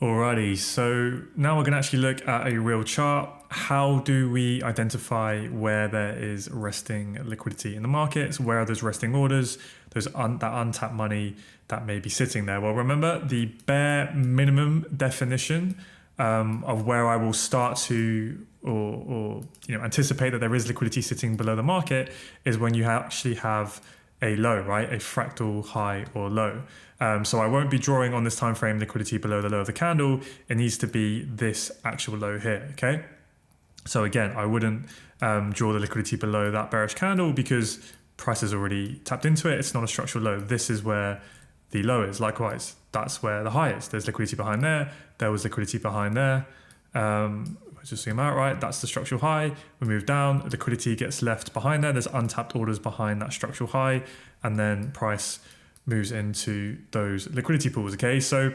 Alrighty, so now we're going to actually look at a real chart. How do we identify where there is resting liquidity in the markets? Where are those resting orders? That untapped money that may be sitting there. Well, remember the bare minimum definition of where I will start to or anticipate that there is liquidity sitting below the market is when you actually have a low, right? A fractal high or low. So I won't be drawing on this time frame liquidity below the low of the candle. It needs to be this actual low here, okay? So again, I wouldn't draw the liquidity below that bearish candle because price is already tapped into it. It's not a structural low. This is where the low is. Likewise, that's where the high is. There's liquidity behind there. There was liquidity behind there. Just zoom out, right? That's the structural high. We move down, liquidity gets left behind there. There's untapped orders behind that structural high, and then price moves into those liquidity pools, okay? So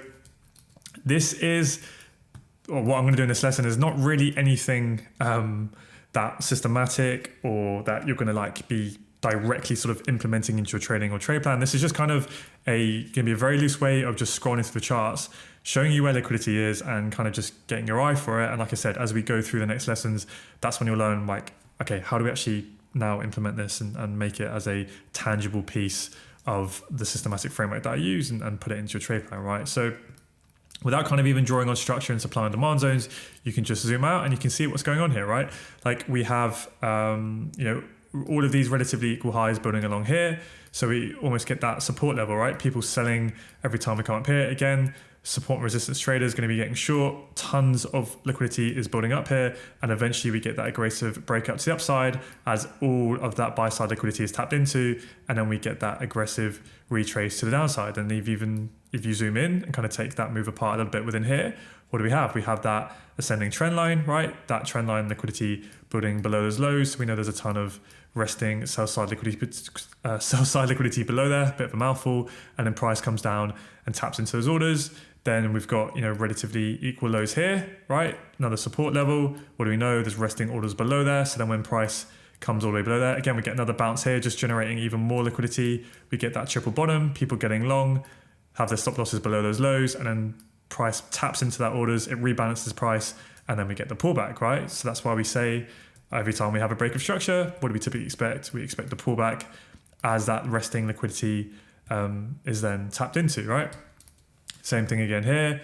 this is, or what I'm gonna do in this lesson is not really anything that systematic or that you're gonna be directly sort of implementing into your trading or trade plan. This is just kind of gonna be a very loose way of just scrolling through the charts, showing you where liquidity is and kind of just getting your eye for it. And like I said, as we go through the next lessons, that's when you'll learn okay, how do we actually now implement this and make it as a tangible piece of the systematic framework that I use and put it into your trade plan, right? So without kind of even drawing on structure and supply and demand zones, you can just zoom out and you can see what's going on here, right? Like we have, all of these relatively equal highs building along here. So we almost get that support level, right? People selling every time we come up here. Again, support and resistance traders going to be getting short. Tons of liquidity is building up here. And eventually we get that aggressive breakout to the upside as all of that buy side liquidity is tapped into. And then we get that aggressive retrace to the downside. And if you zoom in and kind of take that move apart a little bit within here, what do we have? We have that ascending trend line, right? That trend line liquidity building below those lows. So we know there's a ton of resting sell side liquidity below there, a bit of a mouthful, and then price comes down and taps into those orders. Then we've got relatively equal lows here, right? Another support level. What do we know? There's resting orders below there. So then when price comes all the way below there, again we get another bounce here, just generating even more liquidity. We get that triple bottom, people getting long, have their stop losses below those lows, and then price taps into that orders, it rebalances price, and then we get the pullback, right? So that's why we say every time we have a break of structure, what do we typically expect? We expect the pullback as that resting liquidity is then tapped into, right? Same thing again here,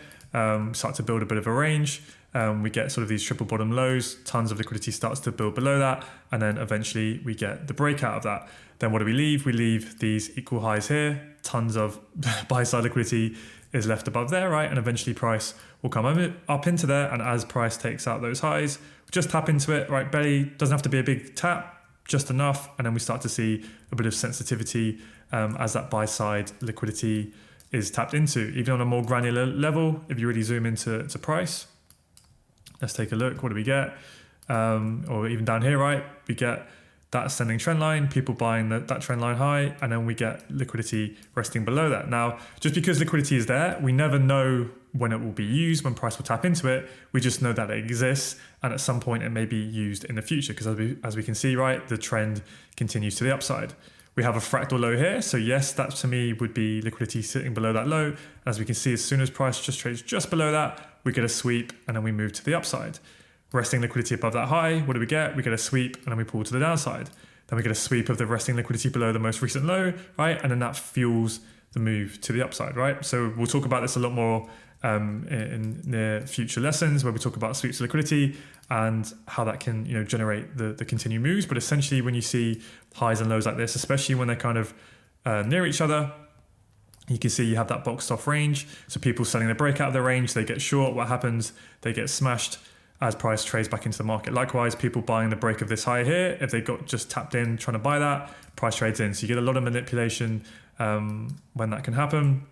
start to build a bit of a range. We get sort of these triple bottom lows, tons of liquidity starts to build below that, and then eventually we get the breakout of that. Then what do we leave? We leave these equal highs here, tons of buy side liquidity is left above there, right? And eventually price will come up into there, and as price takes out those highs, just tap into it, right? Belly doesn't have to be a big tap, just enough, and then we start to see a bit of sensitivity as that buy side liquidity is tapped into. Even on a more granular level, if you really zoom into price, let's take a look. What do we get? Or even down here, right? We get that ascending trend line, people buying that trend line high, and then we get liquidity resting below that. Now, just because liquidity is there, we never know when it will be used, when price will tap into it. We just know that it exists, and at some point it may be used in the future, because as we can see, right, the trend continues to the upside. We have a fractal low here, so yes, that to me would be liquidity sitting below that low. As we can see, as soon as price just trades just below that, we get a sweep, and then we move to the upside. Resting liquidity above that high, what do we get? We get a sweep, and then we pull to the downside. Then we get a sweep of the resting liquidity below the most recent low, right? And then that fuels the move to the upside, right? So we'll talk about this a lot more in near future lessons, where we talk about sweeps of liquidity and how that can generate the continued moves. But essentially, when you see highs and lows like this, especially when they're kind of near each other, you can see you have that boxed off range. So people selling the breakout of their range, they get short. What happens? They get smashed as price trades back into the market. Likewise, people buying the break of this high here, if they got just tapped in trying to buy that, price trades in. So you get a lot of manipulation when that can happen.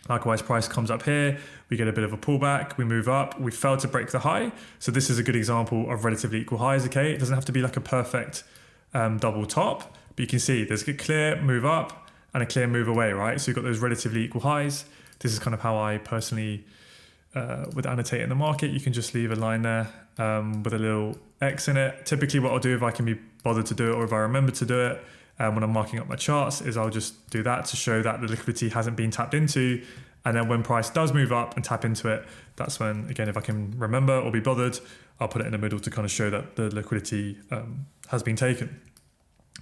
Likewise, price comes up here, we get a bit of a pullback, we move up, we failed to break the high. So this is a good example of relatively equal highs, okay? It doesn't have to be like a perfect double top, but you can see there's a clear move up and a clear move away, right? So you've got those relatively equal highs. This is kind of how I personally would annotate in the market. You can just leave a line there with a little X in it. Typically what I'll do, if I can be bothered to do it or if I remember to do it when I'm marking up my charts, is I'll just do that to show that the liquidity hasn't been tapped into, And then when price does move up and tap into it, that's when, again, if I can remember or be bothered, I'll put it in the middle to kind of show that the liquidity has been taken.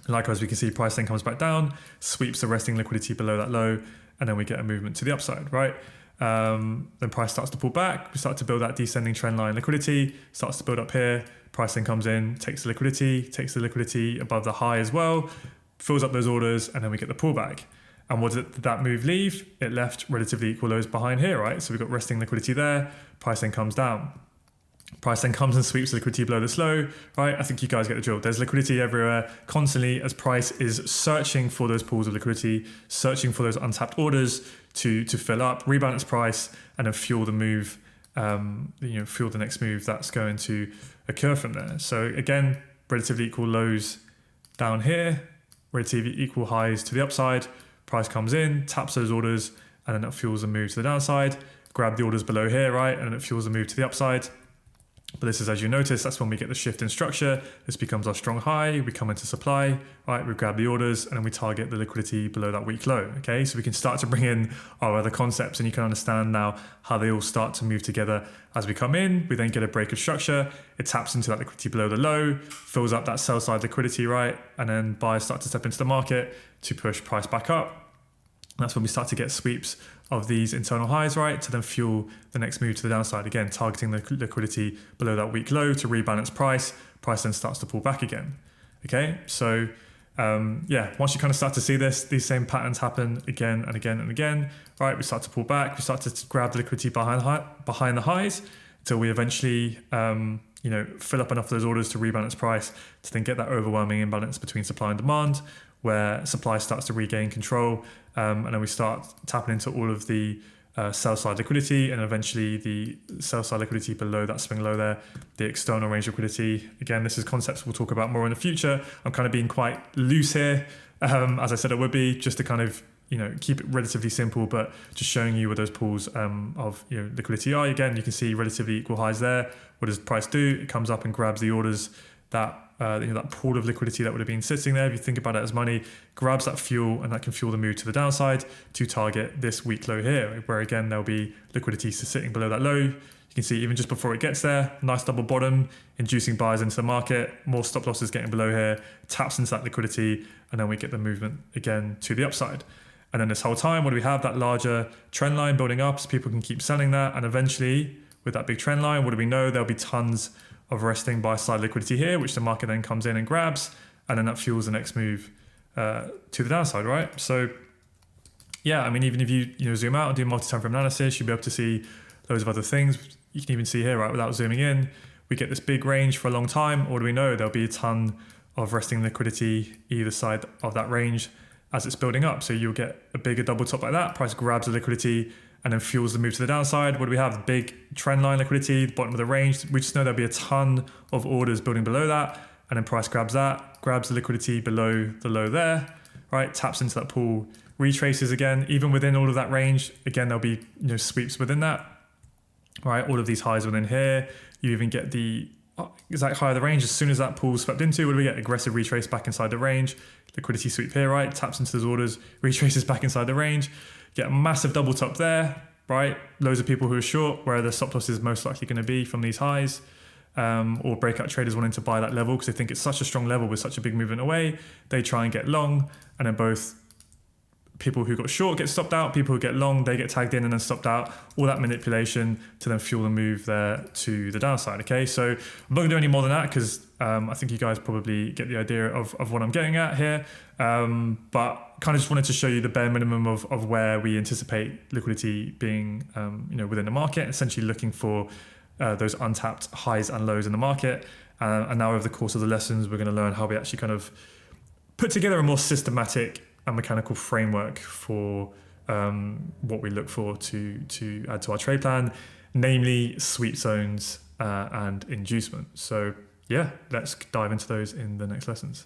Likewise, we can see price then comes back down, sweeps the resting liquidity below that low, and then we get a movement to the upside, right? Then price starts to pull back, we start to build that descending trend line liquidity, starts to build up here, price then comes in, takes the liquidity above the high as well, fills up those orders, and then we get the pullback. And what did that move leave? It left relatively equal lows behind here, right? So we've got resting liquidity there, price then comes down. Price then comes and sweeps the liquidity below this low, right? I think you guys get the drill. There's liquidity everywhere constantly as price is searching for those pools of liquidity, searching for those untapped orders to fill up, rebalance price, and then fuel the move, fuel the next move that's going to occur from there. So again, relatively equal lows down here, relatively equal highs to the upside. Price comes in, taps those orders, and then it fuels the move to the downside. Grab the orders below here, right? And then it fuels the move to the upside. But this is, as you notice, that's when we get the shift in structure. This becomes our strong high. We come into supply, right? We grab the orders and then we target the liquidity below that weak low. Okay, so we can start to bring in our other concepts, and you can understand now how they all start to move together as we come in. We then get a break of structure. It taps into that liquidity below the low, fills up that sell side liquidity, right? And then buyers start to step into the market to push price back up. That's when we start to get sweeps of these internal highs, right, to then fuel the next move to the downside. Again, targeting the liquidity below that weak low to rebalance price. Price then starts to pull back again. Okay, so once you kind of start to see this, these same patterns happen again and again and again, right? We start to pull back, we start to grab the liquidity behind the highs until we eventually fill up enough of those orders to rebalance price to then get that overwhelming imbalance between supply and demand, where supply starts to regain control, and then we start tapping into all of the sell side liquidity, and eventually the sell side liquidity below that swing low there, the external range liquidity. Again, this is concepts we'll talk about more in the future. I'm kind of being quite loose here, as I said it would be, just to kind of keep it relatively simple, but just showing you where those pools of liquidity are. Again, you can see relatively equal highs there. What does price do? It comes up and grabs the orders that that pool of liquidity that would have been sitting there, if you think about it as money, grabs that fuel, and that can fuel the move to the downside to target this weak low here, where again there'll be liquidity sitting below that low. You can see even just before it gets there, nice double bottom, inducing buyers into the market, more stop losses getting below here, taps into that liquidity, and then we get the movement again to the upside. And then this whole time, what do we have? That larger trend line building up, so people can keep selling that, and eventually with that big trend line, what do we know? There'll be tons of resting buy side liquidity here, which the market then comes in and grabs, and then that fuels the next move to the downside, right? So yeah, I mean, even if you zoom out and do multi-time frame analysis, you'll be able to see loads of other things. You can even see here, right, without zooming in, we get this big range for a long time. Or do we know there'll be a ton of resting liquidity either side of that range as it's building up? So you'll get a bigger double top like that, price grabs the liquidity and then fuels the move to the downside. What do we have? The big trend line liquidity, the bottom of the range. We just know there'll be a ton of orders building below that, and then price grabs that, grabs the liquidity below the low there, right? Taps into that pool, retraces again, even within all of that range. Again, there'll be sweeps within that, right? All of these highs within here. You even get the exact high of the range. As soon as that pool's swept into, what do we get? Aggressive retrace back inside the range. Liquidity sweep here, right? Taps into those orders, retraces back inside the range. Get a massive double top there, right? Loads of people who are short, where the stop loss is most likely going to be from these highs, or breakout traders wanting to buy that level because they think it's such a strong level with such a big movement away. They try and get long, and then both people who got short get stopped out, people who get long, they get tagged in and then stopped out. All that manipulation to then fuel the move there to the downside. Okay, so I'm not going to do any more than that because I think you guys probably get the idea of what I'm getting at here. But kind of just wanted to show you the bare minimum of where we anticipate liquidity being within the market, essentially looking for those untapped highs and lows in the market. And now over the course of the lessons, we're going to learn how we actually kind of put together a more systematic and mechanical framework for what we look for to add to our trade plan, namely sweep zones and inducement. So yeah, let's dive into those in the next lessons.